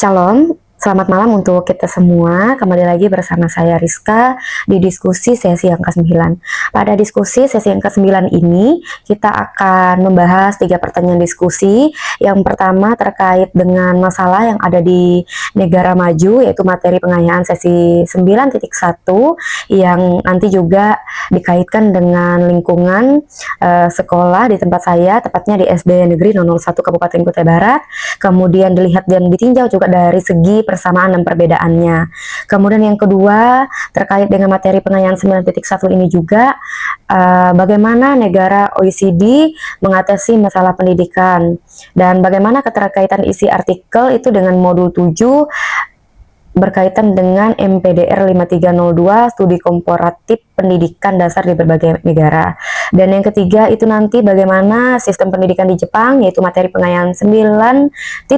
Shalom, selamat malam untuk kita semua. Kembali lagi bersama saya Rizka di diskusi sesi yang ke-9. Pada diskusi sesi yang ke-9 ini, kita akan membahas 3 pertanyaan diskusi. Yang pertama terkait dengan masalah yang ada di negara maju, yaitu materi pengayaan sesi 9.1 yang nanti juga dikaitkan dengan lingkungan sekolah di tempat saya, tepatnya di SD Negeri 001 Kabupaten Kutai Barat. Kemudian dilihat dan ditinjau juga dari segi persamaan dan perbedaannya. Kemudian yang kedua, terkait dengan materi pengayaan 9.1 ini juga, bagaimana negara OECD mengatasi masalah pendidikan, dan bagaimana keterkaitan isi artikel itu dengan modul 7 berkaitan dengan MPDR 5302 studi komparatif pendidikan dasar di berbagai negara. Dan yang ketiga itu nanti bagaimana sistem pendidikan di Jepang, yaitu materi pengayaan 9.2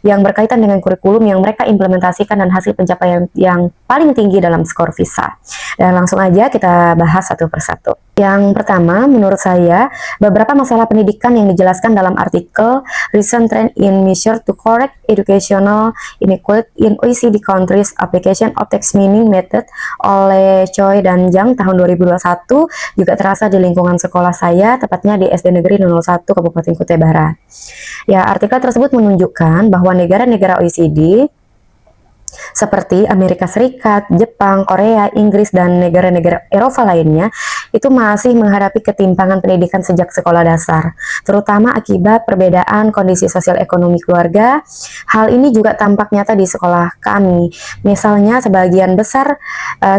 yang berkaitan dengan kurikulum yang mereka implementasikan dan hasil pencapaian yang paling tinggi dalam skor PISA. Dan langsung aja kita bahas satu persatu. Yang pertama, menurut saya, beberapa masalah pendidikan yang dijelaskan dalam artikel Recent Trend in Measure to Correct Educational Inequality in OECD Countries Application of Text Meaning Method oleh Choi dan Zhang tahun 2021 juga terasa di lingkungan sekolah saya, tepatnya di SD Negeri 01 Kabupaten Kutai Barat. Ya, artikel tersebut menunjukkan bahwa negara-negara OECD seperti Amerika Serikat, Jepang, Korea, Inggris, dan negara-negara Eropa lainnya itu masih menghadapi ketimpangan pendidikan sejak sekolah dasar, terutama akibat perbedaan kondisi sosial ekonomi keluarga. Hal ini juga tampak nyata di sekolah kami. Misalnya, sebagian besar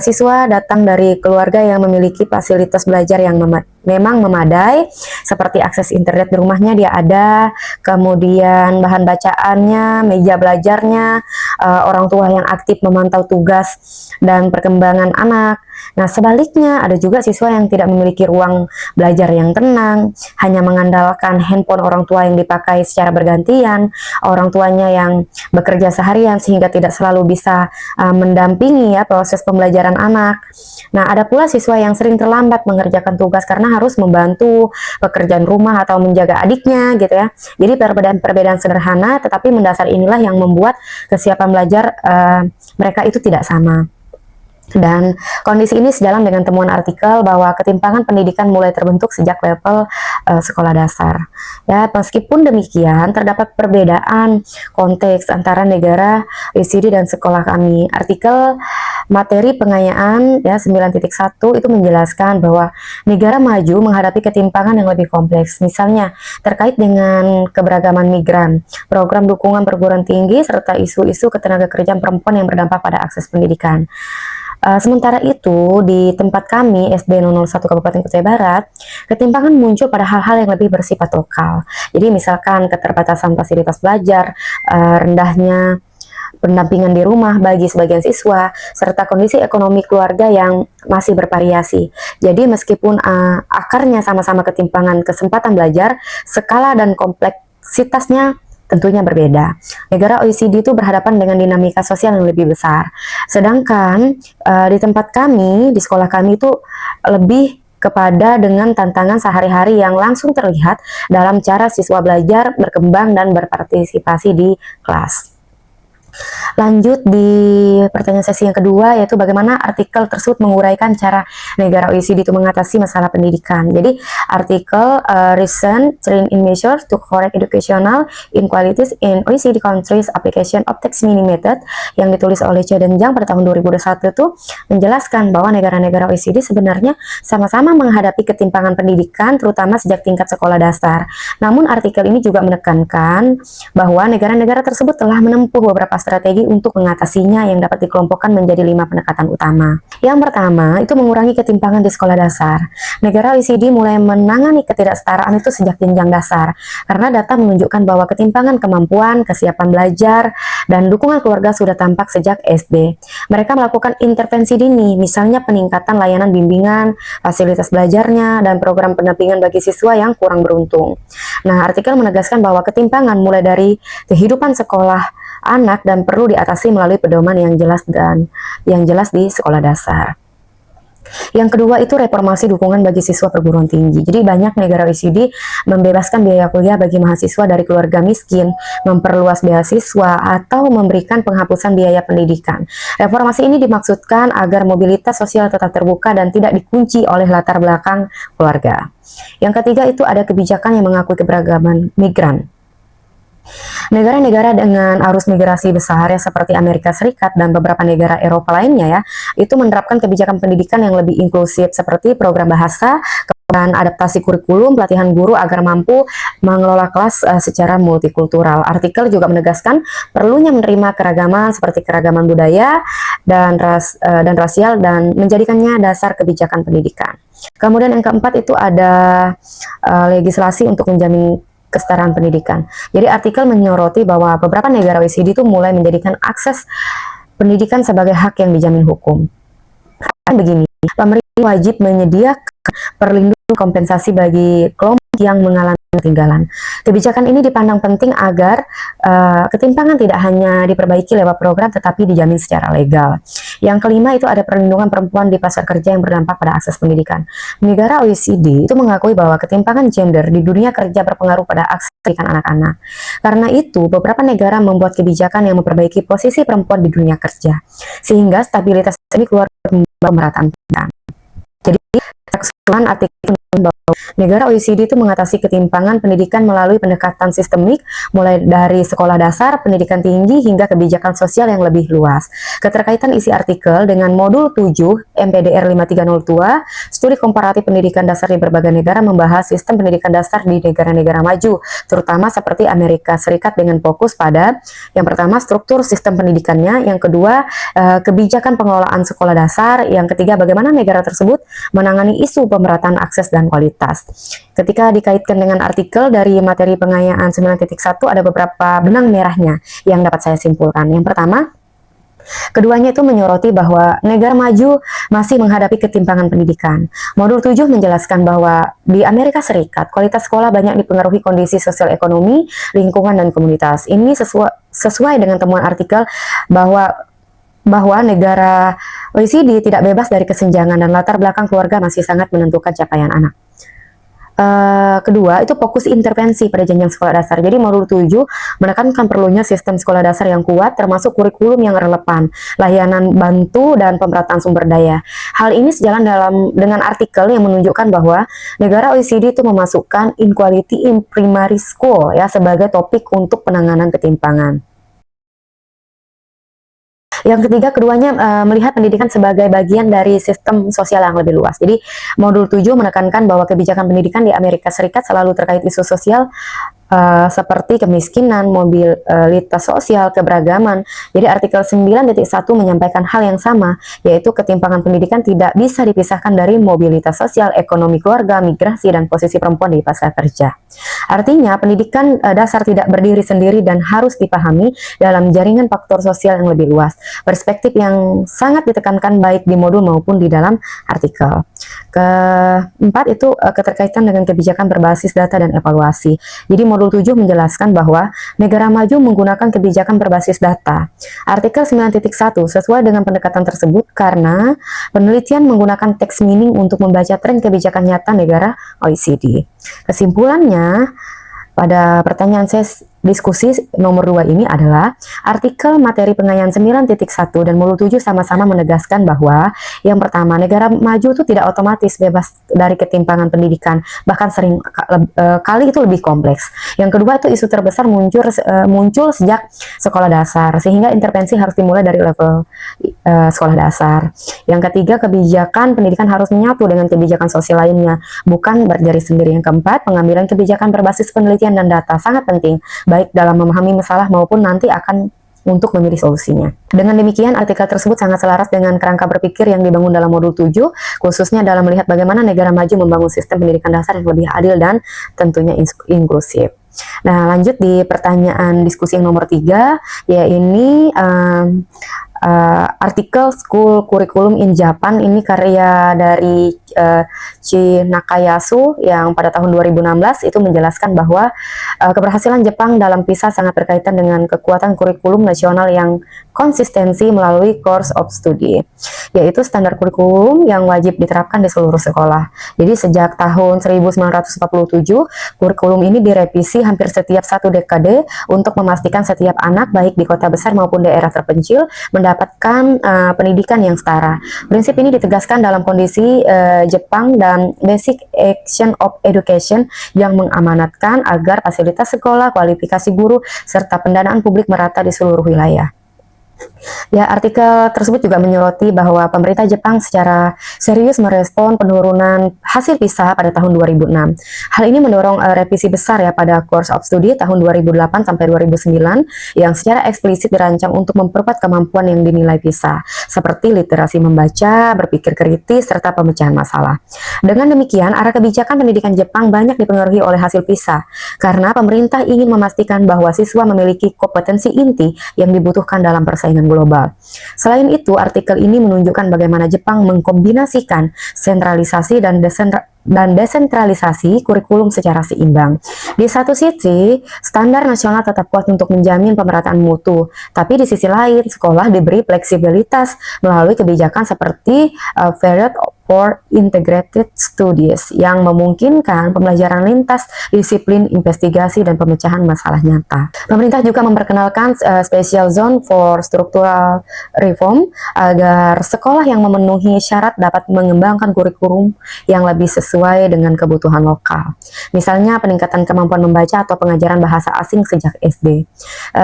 siswa datang dari keluarga yang memiliki fasilitas belajar yang memang memadai, seperti akses internet di rumahnya dia ada, kemudian bahan bacaannya, meja belajarnya, orang tua yang aktif memantau tugas dan perkembangan anak. Nah, sebaliknya ada juga siswa yang tidak memiliki ruang belajar yang tenang, hanya mengandalkan handphone orang tua yang dipakai secara bergantian, orang tuanya yang bekerja seharian sehingga tidak selalu bisa mendampingi proses pembelajaran anak. Nah, ada pula siswa yang sering terlambat mengerjakan tugas karena harus membantu pekerjaan rumah atau menjaga adiknya gitu ya. Jadi perbedaan-perbedaan sederhana, tetapi mendasar inilah yang membuat kesiapan belajar mereka itu tidak sama. Dan kondisi ini sejalan dengan temuan artikel bahwa ketimpangan pendidikan mulai terbentuk sejak level sekolah dasar. Ya, meskipun demikian terdapat perbedaan konteks antara negara OECD dan sekolah kami. Artikel materi pengayaan ya 9.1 itu menjelaskan bahwa negara maju menghadapi ketimpangan yang lebih kompleks. Misalnya terkait dengan keberagaman migran, program dukungan perguruan tinggi serta isu-isu ketenaga kerjaan perempuan yang berdampak pada akses pendidikan. Sementara itu, di tempat kami, SD 001 Kabupaten Kutai Barat, ketimpangan muncul pada hal-hal yang lebih bersifat lokal. Jadi misalkan keterbatasan fasilitas belajar, rendahnya pendampingan di rumah bagi sebagian siswa, serta kondisi ekonomi keluarga yang masih bervariasi. Jadi meskipun akarnya sama-sama ketimpangan kesempatan belajar, skala dan kompleksitasnya tentunya berbeda. Negara OECD itu berhadapan dengan dinamika sosial yang lebih besar. Sedangkan di tempat kami, di sekolah kami itu lebih kepada dengan tantangan sehari-hari yang langsung terlihat dalam cara siswa belajar, berkembang, dan berpartisipasi di kelas. Lanjut di pertanyaan sesi yang kedua, yaitu bagaimana artikel tersebut menguraikan cara negara OECD itu mengatasi masalah pendidikan. Jadi artikel Recent Trend in Measures to Correct Educational Inequalities in OECD Countries Application of Text Meaning Method yang ditulis oleh Choi dan Zhang pada tahun 2021 itu menjelaskan bahwa negara-negara OECD sebenarnya sama-sama menghadapi ketimpangan pendidikan, terutama sejak tingkat sekolah dasar. Namun artikel ini juga menekankan bahwa negara-negara tersebut telah menempuh beberapa strategi untuk mengatasinya yang dapat dikelompokkan menjadi 5 pendekatan utama. Yang pertama, itu mengurangi ketimpangan di sekolah dasar. Negara OECD mulai menangani ketidaksetaraan itu sejak jenjang dasar, karena data menunjukkan bahwa ketimpangan kemampuan, kesiapan belajar, dan dukungan keluarga sudah tampak sejak SD. Mereka melakukan intervensi dini, misalnya peningkatan layanan bimbingan, fasilitas belajarnya, dan program pendampingan bagi siswa yang kurang beruntung. Nah, artikel menegaskan bahwa ketimpangan mulai dari kehidupan sekolah anak dan perlu diatasi melalui pedoman yang jelas di sekolah dasar. Yang kedua itu reformasi dukungan bagi siswa perguruan tinggi. Jadi banyak negara OECD membebaskan biaya kuliah bagi mahasiswa dari keluarga miskin, memperluas beasiswa, atau memberikan penghapusan biaya pendidikan. Reformasi ini dimaksudkan agar mobilitas sosial tetap terbuka dan tidak dikunci oleh latar belakang keluarga. Yang ketiga itu ada kebijakan yang mengakui keberagaman migran. Negara-negara dengan arus migrasi besar ya seperti Amerika Serikat dan beberapa negara Eropa lainnya ya, itu menerapkan kebijakan pendidikan yang lebih inklusif seperti program bahasa, kemudian adaptasi kurikulum, pelatihan guru agar mampu mengelola kelas secara multikultural. Artikel juga menegaskan perlunya menerima keragaman seperti keragaman budaya dan rasial dan menjadikannya dasar kebijakan pendidikan. Kemudian yang keempat itu ada legislasi untuk menjamin kesetaraan pendidikan. Jadi artikel menyoroti bahwa beberapa negara OECD itu mulai menjadikan akses pendidikan sebagai hak yang dijamin hukum. Begini, pemerintah wajib menyediakan perlindungan kompensasi bagi kelompok yang mengalami ketinggalan. Kebijakan ini dipandang penting agar ketimpangan tidak hanya diperbaiki lewat program tetapi dijamin secara legal. Yang kelima itu ada perlindungan perempuan di pasar kerja yang berdampak pada akses pendidikan. Negara OECD itu mengakui bahwa ketimpangan gender di dunia kerja berpengaruh pada akses pendidikan anak-anak. Karena itu, beberapa negara membuat kebijakan yang memperbaiki posisi perempuan di dunia kerja, sehingga stabilitas ini keluar pemerataan pendidikan. Jadi, keseluruhan artikel bahwa negara OECD itu mengatasi ketimpangan pendidikan melalui pendekatan sistemik, mulai dari sekolah dasar, pendidikan tinggi, hingga kebijakan sosial yang lebih luas. Keterkaitan isi artikel dengan modul 7 MPDR 5302, studi komparatif pendidikan dasar di berbagai negara membahas sistem pendidikan dasar di negara-negara maju, terutama seperti Amerika Serikat dengan fokus pada yang pertama struktur sistem pendidikannya, yang kedua kebijakan pengelolaan sekolah dasar, yang ketiga bagaimana negara tersebut menangani isu pemerataan akses dan kualitas. Ketika dikaitkan dengan artikel dari materi pengayaan 9.1 ada beberapa benang merahnya yang dapat saya simpulkan. Yang pertama, keduanya itu menyoroti bahwa negara maju masih menghadapi ketimpangan pendidikan. Modul 7 menjelaskan bahwa di Amerika Serikat kualitas sekolah banyak dipengaruhi kondisi sosial ekonomi, lingkungan, dan komunitas. Ini sesuai dengan temuan artikel bahwa negara OECD tidak bebas dari kesenjangan dan latar belakang keluarga masih sangat menentukan capaian anak. Kedua, itu fokus intervensi pada jenjang sekolah dasar. Jadi modul 7 menekankan perlunya sistem sekolah dasar yang kuat, termasuk kurikulum yang relevan, layanan bantu, dan pemerataan sumber daya. Hal ini sejalan dengan artikel yang menunjukkan bahwa negara OECD itu memasukkan inequality in primary school ya sebagai topik untuk penanganan ketimpangan. Yang ketiga, keduanya melihat pendidikan sebagai bagian dari sistem sosial yang lebih luas. Jadi, modul 7 menekankan bahwa kebijakan pendidikan di Amerika Serikat selalu terkait isu sosial seperti kemiskinan, mobilitas sosial, keberagaman. Jadi artikel 9.1 menyampaikan hal yang sama, yaitu ketimpangan pendidikan tidak bisa dipisahkan dari mobilitas sosial, ekonomi keluarga, migrasi, dan posisi perempuan di pasar kerja. Artinya, pendidikan dasar tidak berdiri sendiri dan harus dipahami dalam jaringan faktor sosial yang lebih luas. Perspektif yang sangat ditekankan baik di modul maupun di dalam artikel. Keempat itu keterkaitan dengan kebijakan berbasis data dan evaluasi. Jadi modul 7 menjelaskan bahwa negara maju menggunakan kebijakan berbasis data. Artikel 9.1 sesuai dengan pendekatan tersebut karena penelitian menggunakan text meaning untuk membaca tren kebijakan nyata negara OECD. Kesimpulannya, pada pertanyaan saya diskusi nomor 2 ini adalah artikel materi pengayaan 9.1 dan modul 7 sama-sama menegaskan bahwa yang pertama, negara maju itu tidak otomatis bebas dari ketimpangan pendidikan, bahkan sering kali itu lebih kompleks. Yang kedua itu isu terbesar muncul sejak sekolah dasar, sehingga intervensi harus dimulai dari level sekolah dasar. Yang ketiga, kebijakan pendidikan harus menyatu dengan kebijakan sosial lainnya, bukan berdiri sendiri. Yang keempat, pengambilan kebijakan berbasis penelitian dan data sangat penting, baik dalam memahami masalah maupun nanti akan untuk memilih solusinya. Dengan demikian, artikel tersebut sangat selaras dengan kerangka berpikir yang dibangun dalam modul 7, khususnya dalam melihat bagaimana negara maju membangun sistem pendidikan dasar yang lebih adil dan tentunya inklusif. Nah, lanjut di pertanyaan diskusi yang nomor 3, yaitu artikel School Curriculum in Japan. Ini karya dari Nakayasu yang pada tahun 2016 itu menjelaskan bahwa keberhasilan Jepang dalam PISA sangat berkaitan dengan kekuatan kurikulum nasional yang konsistensi melalui course of study, yaitu standar kurikulum yang wajib diterapkan di seluruh sekolah. Jadi sejak tahun 1947, kurikulum ini direvisi hampir setiap satu dekade untuk memastikan setiap anak baik di kota besar maupun daerah terpencil mendapatkan pendidikan yang setara. Prinsip ini ditegaskan dalam kondisi Jepang dan Basic Action of Education yang mengamanatkan agar fasilitas sekolah, kualifikasi guru, serta pendanaan publik merata di seluruh wilayah. Ya, artikel tersebut juga menyoroti bahwa pemerintah Jepang secara serius merespon penurunan hasil PISA pada tahun 2006. Hal ini mendorong revisi besar ya pada course of study tahun 2008 sampai 2009 yang secara eksplisit dirancang untuk memperkuat kemampuan yang dinilai PISA, seperti literasi membaca, berpikir kritis, serta pemecahan masalah. Dengan demikian, arah kebijakan pendidikan Jepang banyak dipengaruhi oleh hasil PISA, karena pemerintah ingin memastikan bahwa siswa memiliki kompetensi inti yang dibutuhkan dalam persaingan global. Selain itu, artikel ini menunjukkan bagaimana Jepang mengkombinasikan sentralisasi dan desentralisasi kurikulum secara seimbang. Di satu sisi, standar nasional tetap kuat untuk menjamin pemerataan mutu, tapi di sisi lain, sekolah diberi fleksibilitas melalui kebijakan seperti Period for Integrated Studies yang memungkinkan pembelajaran lintas disiplin, investigasi, dan pemecahan masalah nyata. Pemerintah juga memperkenalkan Special Zone for Structural Reform agar sekolah yang memenuhi syarat dapat mengembangkan kurikulum yang lebih sesuai dengan kebutuhan lokal. Misalnya peningkatan kemampuan membaca atau pengajaran bahasa asing sejak SD.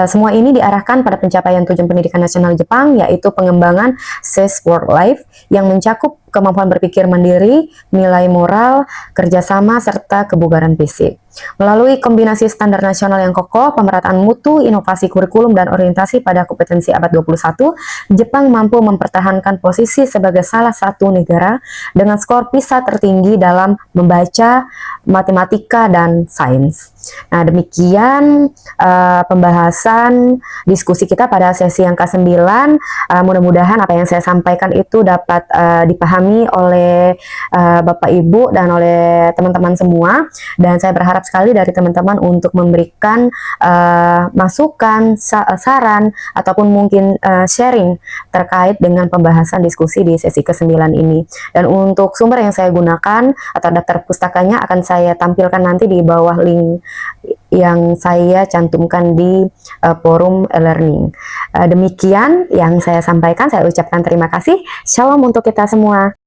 Semua ini diarahkan pada pencapaian tujuan pendidikan nasional Jepang, yaitu pengembangan SES Work Life yang mencakup kemampuan berpikir mandiri, nilai moral, kerjasama, serta kebugaran fisik. Melalui kombinasi standar nasional yang kokoh, pemerataan mutu, inovasi kurikulum, dan orientasi pada kompetensi abad 21, Jepang mampu mempertahankan posisi sebagai salah satu negara dengan skor PISA tertinggi dalam membaca, matematika, dan sains. Nah, demikian pembahasan diskusi kita pada sesi yang ke-9. Mudah-mudahan apa yang saya sampaikan itu dapat dipahami oleh Bapak Ibu dan oleh teman-teman semua, dan saya berharap sekali dari teman-teman untuk memberikan masukan, saran, ataupun mungkin sharing terkait dengan pembahasan diskusi di sesi ke-9 ini. Dan untuk sumber yang saya gunakan atau daftar pustakanya akan saya tampilkan nanti di bawah link yang saya cantumkan di forum e-learning. Demikian yang saya sampaikan, saya ucapkan terima kasih. Shalom untuk kita semua.